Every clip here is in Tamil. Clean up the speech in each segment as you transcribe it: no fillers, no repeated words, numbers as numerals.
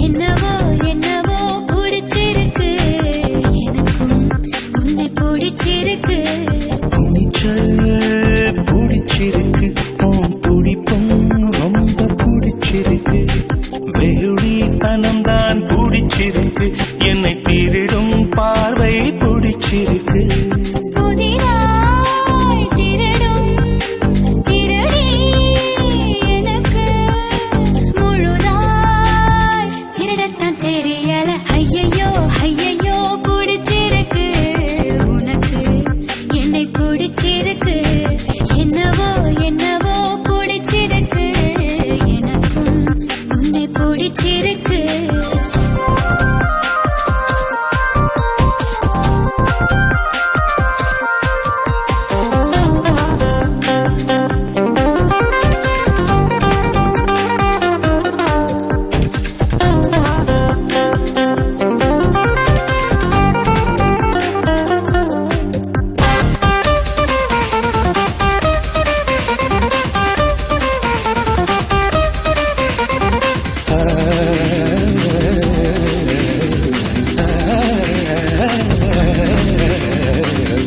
என்னவோ என்னவோ பிடிச்சிருக்கு, எனக்கும் உன்னை பிடிச்சிருக்கு. துணிச்சல் பிடிச்சிருக்கு, உன் துடிப்பும் ரொம்ப பிடிச்சிருக்கு. வெகுளித்தனம் தான் பிடிச்சிருக்கு, என்னை திருடும் பார்வை பிடிச்சிருக்கு. புதிதாய் திருடும் திருடி எனக்கு முழுதாய் திருடத்தான் தெரியல. ஐயையோ ஐயையோ பிடிச்சிருக்கு, உனக்கு என்னை பிடிச்சிருக்கு. என்னவோ என்னவோ பிடிச்சிருக்கு, எனக்கும் உன்னை பிடிச்சிருக்கு.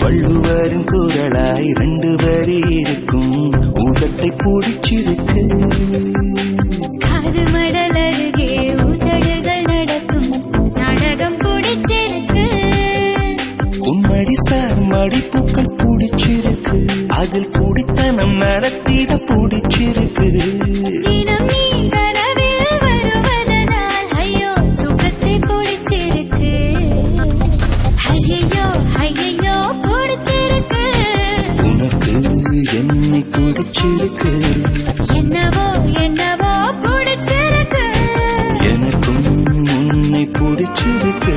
வள்ளுவரின் குரலாய் 2 வரி இருக்கும், உதட்டை பிடிச்சிருக்கு. காது மடல் அருகே உதடுகள் நடக்கும் நாடகம் பிடிச்சிருக்கு. உன்மடி சார் மடிப்புக்கள் பிடிச்சிருக்கு, அதில் குடித்தனம் நடத்திட பிடிச்சிருக்கு. தினம் நீ கனவில் வருவதனால் ஐயோ சுகத்தை பிடிச்சிருக்கு. ஐயையோ ஐயையோ பிடிச்சிருக்கு, உனக்கு என்னை பிடிச்சிருக்கு. என்னவோ என்னவோ பிடிச்சிருக்கு. எனக்கும் உன்னை பிடிச்சிருக்கு.